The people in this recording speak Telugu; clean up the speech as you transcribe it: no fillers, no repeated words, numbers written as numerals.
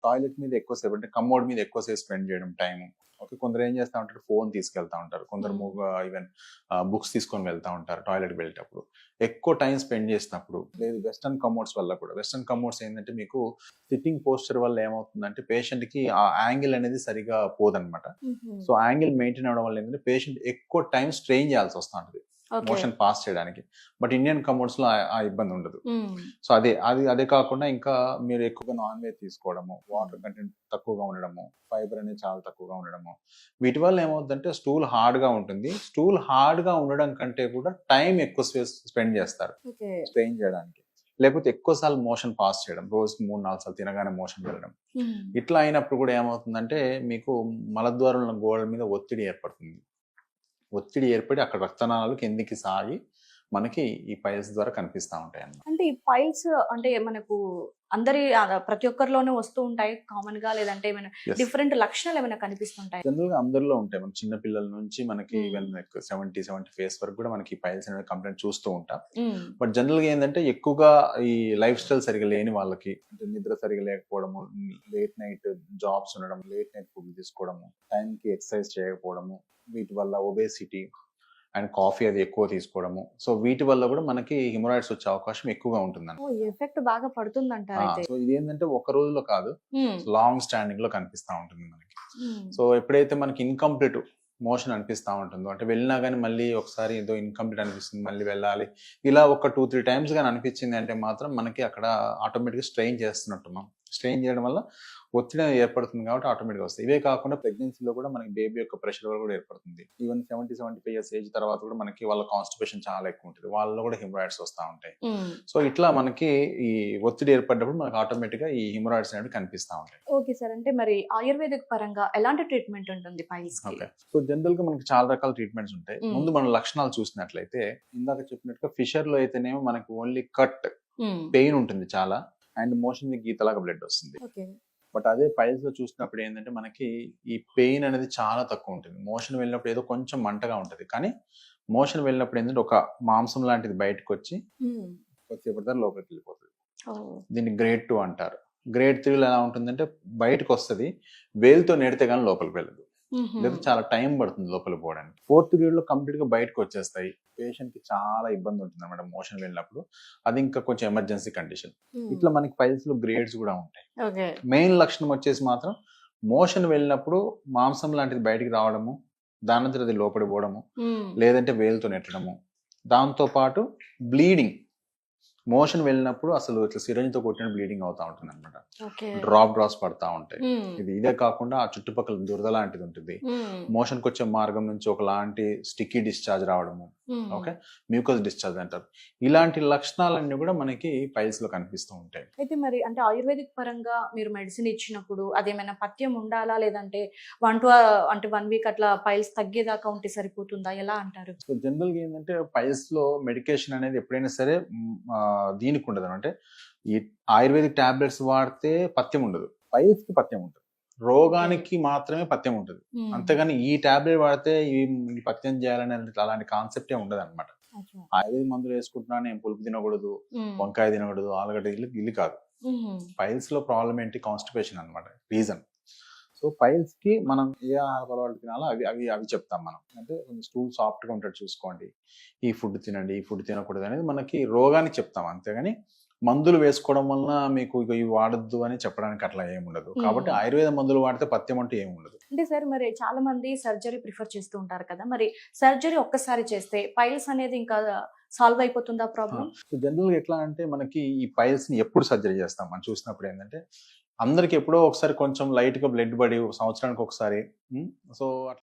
టాయిలెట్ మీద ఎక్కువసేపు అంటే కమోడ్ మీద ఎక్కువసేపు స్పెండ్ చేయడం టైం. ఓకే. కొందరు ఏం చేస్తా ఉంటారు, ఫోన్ తీసుకెళ్తా ఉంటారు. కొందరు ఈవెన్ బుక్స్ తీసుకొని వెళ్తా ఉంటారు టాయిలెట్‌కి వెళ్ళేటప్పుడు. ఎక్కువ టైం స్పెండ్ చేసినప్పుడు లేదు వెస్టర్న్ కమోడ్స్ వల్ల కూడా. వెస్టర్న్ కమోడ్స్ ఏందంటే మీకు సిట్టింగ్ పోస్చర్ వల్ల ఏమవుతుందంటే పేషెంట్‌కి ఆ యాంగిల్ అనేది సరిగ్గా పోదనమాట. హుహు. సో, యాంగిల్ మెయింటైన్ అవ్వడం వల్ల ఏంటంటే పేషెంట్ ఎక్కువ టైం స్ట్రెయిన్ చేయాల్సి వస్తా ఉంటది. ఓకే. మోషన్ పాస్ చేయడానికి. బట్ ఇండియన్ కమోడ్స్‌లో ఆ ఇబ్బంది ఉండదు. హ్మ్. సో, అదే కాకుండా ఇంకా మీరు ఎక్కువగా నాన్ వెజ్ తీసుకోవడము, వాటర్ కంటెంట్ తక్కువగా ఉండడము, ఫైబర్ అనేది చాలా తక్కువగా ఉండడము. వీటి వల్ల ఏమవుద్దంటే స్టూల్ హార్డ్‌గా ఉంటుంది. స్టూల్ హార్డ్‌గా ఉండడం కంటే కూడా టైం ఎక్కువ స్పెండ్ చేస్తారు ఓకే. స్ట్రెయిన్ చేయడానికి. లేకపోతే ఎక్కువ సార్లు మోషన్ పాస్ చేయడం. రోజుకి 3, 4 సార్లు తినగానే మోషన్ వెళ్ళడం. హ్మ్. ఇట్లా అయినప్పుడు కూడా ఏమవుతుందంటే మీకు మలద్వారంలో గోడల మీద ఒత్తిడి ఏర్పడుతుంది. ఒత్తిడి ఏర్పడి అక్కడ రక్తనాళాలు కిందికి సాగి మనకి ఈ పైల్స్ ద్వారా కనిపిస్తా ఉంటాయన్నమాట. అంటే ఈ పైల్స్ అంటే మనకు ప్రతి ఒక్కరిలోనూ వస్తూ ఉంటాయి కామన్‌గా లేదంటే ఏమైనా యెస్. డిఫరెంట్ లక్షణాలు ఏమైనా కనిపిస్తుంటాయా? జనరల్‌గా అందరిలో ఉంటాయి. మన చిన్న పిల్లల నుంచి మనకి హ్మ్. ఈవెన్ లైక్ 70, 75 ఇయర్స్ వరకు కూడా మనకి పైల్స్ అనేవి కంప్లెయింట్ చూస్తూ ఉంటాం. హ్మ్. బట్ జనరల్‌గా ఏందంటే ఎక్కువగా ఈ లైఫ్ స్టైల్ సరిగ్గా లేని వాళ్ళకి అంటే నిద్ర సరిగ్గా లేకపోవడము, లేట్ నైట్ జాబ్స్ ఉండడం, లేట్ నైట్ ఫుడ్ తీసుకోవడము, టైంకి ఎక్సర్సైజ్ చేయకపోవడము, వీటి వల్ల ఒబేసిటీ అండ్ కాఫీ అది ఎక్కువ తీసుకోవడము. సో, వీటి వల్ల కూడా మనకి హిమోరాయిడ్స్ వచ్చే అవకాశం ఎక్కువగా ఉంటుందన్నమాట. ఓహ్! ఈ ఎఫెక్ట్ బాగా పడుతుందంటారైతే. సో, ఇదేంటంటే ఒక రోజులో కాదు, హ్మ్. లాంగ్ స్టాండింగ్‌లో కనిపిస్తా ఉంటుంది మనకి. హ్మ్. సో, ఎప్పుడైతే మనకి ఇన్‌కంప్లీట్ మోషన్ అనిపిస్తా ఉంటుందో, అంటే వెళ్ళినా గాని మళ్ళీ ఒకసారి ఏదో ఇన్‌కంప్లీట్ అనిపిస్తుంది, మళ్ళీ వెళ్ళాలి. ఇలా ఒక 2, 3 టైమ్స్ గాని అనిపించింది అంటే మాత్రం మనకి అక్కడ ఆటోమేటిక్‌గా స్ట్రెయిన్ చేస్తున్నట్టున్నాం. స్ట్రెయిన్ చేయడం వల్ల ఒత్తిడి అనేది ఏర్పడుతుంది కాబట్టి ఆటోమేటిక్‌గా వస్తాయి. ఇవే కాకుండా ప్రెగ్నెన్సీలో కూడా మనకి బేబీ యొక్క ప్రెషర్ వల్ల కూడా ఏర్పడుతుంది. ఈవెన్ 70, 75 ఇయర్స్ ఏజ్ తర్వాత కూడా మనకి వాళ్ళ కాన్‌స్టిపేషన్ చాలా ఎక్కువ ఉంటుంది. వాళ్ళలో కూడా హిమోరాయిడ్స్ వస్తా ఉంటాయి. హ్మ్. సో, ఇట్లా మనకి ఈ ఒత్తిడి ఏర్పడ్డప్పుడు మనకు ఆటోమేటిక్‌గా ఈ హిమోరాయిడ్స్ అనేవి కనిపిస్తా ఉంటాయి. Okay sir. అంటే మరి ఆయుర్వేదిక్ పరంగా ఎలాంటి ట్రీట్మెంట్ ఉంటుంది పైల్స్‌కి? ఓకే. సో, జనరల్‌గా మనకి చాలా రకాల ట్రీట్మెంట్స్ ఉంటాయి. హ్మ్. ముందు మనం లక్షణాలు చూసినట్లయితే ఇందాక చెప్పినట్టుగా ఫిషర్‌లో అయితేనేమో మనకు ఓన్లీ కట్, హ్మ్. పెయిన్ ఉంటుంది చాలా. అండ్ మోషన్ గీతలాగా బ్లడ్ వస్తుంది. ఓకే. బట్ అదే పైల్స్‌లో చూసినప్పుడు ఏందంటే మనకి ఈ పెయిన్ అనేది చాలా తక్కువ ఉంటుంది. మోషన్ వెళ్ళినప్పుడు ఏదో కొంచెం మంటగా ఉంటది. కానీ మోషన్ వెళ్ళినప్పుడు ఏంటంటే ఒక మాంసం లాంటిది బయటకొచ్చి హ్మ్. కొద్దిసేపటి తర్వాత లోపలికెళ్ళిపోతది. ఓహ్! దీన్ని గ్రేడ్ 2 అంటారు. గ్రేడ్ 3లో ఎలా ఉంటుందంటే బయటకొస్తది. వేలుతో నెడితే గాని లోపలికి వెళ్ళదు. హుహు. లేదా చాలా టైం పడుతుంది లోపలికి పోవడానికి. ఫోర్త్ గ్రేడ్‌లో కంప్లీట్‌గా బయటకొచ్చేస్తాయి. పేషెంట్‌కి చాలా ఇబ్బంది ఉంటుందన్నమాట మోషన్ వెళ్ళినప్పుడు. అది ఇంకా కొంచెం ఎమర్జెన్సీ కండిషన్. హ్మ్. ఇట్లా మనకి పైల్స్‌లో గ్రేడ్స్ గూడా ఉంటాయి. ఓకే. మెయిన్ లక్షణం వచ్చేసి మాత్రం మోషన్ వెళ్ళినప్పుడు మాంసం లాంటిది బయటికి రావడము, దానంతట అది లోపలికి పోవడము, హ్మ్. లేదంటే వేలుతో నెట్టడము. దాంతో పాటు బ్లీడింగ్. మోషన్ వెళ్ళినప్పుడు అసలు ఇట్లా సిరంజ్‌తో కొట్టినట్టు బ్లీడింగ్ అవుతా ఉంటుందన్నమాట. ఓకే. డ్రాప్స్ పడతా ఉంటాయి. హ్మ్. ఇదే కాకుండా ఆ చుట్టుపక్కల దురద లాంటిది ఉంటుంది. హ్మ్. మోషన్‌కొచ్చే మార్గం నుంచి ఒకలాంటి స్టిక్కీ డిశ్చార్జ్ రావడము. హ్మ్. ఓకే. మ్యూకస్ డిశ్చార్జ్ అంటారు. ఇలాంటి లక్షణాలన్నీ కూడా మనకి పైల్స్‌లో కనిపిస్తూ ఉంటాయి. అయితే మరి అంటే ఆయుర్వేదిక్ పరంగా మీరు మెడిసిన్ ఇచ్చినప్పుడు అదేమైనా పథ్యం ఉండాలా? లేదంటే 1 వీక్ అట్లా పైల్స్ తగ్గేదాకా ఉంటే సరిపోతుందా? ఎలా అంటారు? సో, జనరల్‌గా ఏందంటే పైల్స్‌లో మెడికేషన్ అనేది ఎప్పుడైనా సరే దీనికి ఉండదు. అంటే ఈ ఆయుర్వేదిక్ టాబ్లెట్స్ వాడితే పథ్యం ఉండదు. పైల్స్‌కి పథ్యం ఉంటది. ఓకే. రోగానికి మాత్రమే పథ్యం ఉంటది. హ్మ్. అంతేగాని ఈ టాబ్లెట్ వాడితే ఈ పథ్యం చేయాలనే అలాంటి కాన్సెప్టే ఉండదన్నమాట. అచ్చా! ఆయుర్వేదిక్ మందులు వేసుకుంటున్నా నేను పులుపు తినకూడదు, హ్మ్. వంకాయ తినకూడదు, ఆలుగడ్డ ఇల్లు కాదు. హుహు. పైల్స్‌లో ప్రాబ్లమ్ ఏంటి? కాన్‌స్టిపేషన్ అన్నమాట రీజన్. సో, పైల్స్‌కి మనం ఏ ఆహార అలవాట్లు తినాలో అవి చెప్తాం మనం. అంటే కొంచెం స్టూల్ సాఫ్ట్‌గా ఉండేటట్టు చూసుకోండి. ఈ ఫుడ్ తినండి, ఈ ఫుడ్ తినకూడదు అనేది మనకి రోగానికి చెప్తాం. అంతేగాని మందులు వేసుకోవడం వలన మీకు ఇగో ఇవి వాడొద్దు అని చెప్పడానికి అట్లా ఏముండదు. కాబట్టి హ్మ్. ఆయుర్వేద మందులు వాడితే పథ్యం అంటూ ఏముండదు. అంటే సార్ మరి చాలా మంది సర్జరీ ప్రిఫర్ చేస్తూ ఉంటారు కదా! మరి సర్జరీ ఒక్కసారి చేస్తే పైల్స్ అనేది ఇంకా సాల్వ్ అయిపోతుందా ఆ! ప్రాబ్లమ్? సో, జనరల్‌గా ఎట్లా అంటే మనకి ఈ పైల్స్‌ని ఎప్పుడు సర్జరీ చేస్తాం మనం చూసినప్పుడు ఏందంటే, అందరికి ఎప్పుడో ఒకసారి కొంచెం లైట్‌గా బ్లడ్ పడి సంవత్సరానికి ఒకసారి. హ్మ్. సో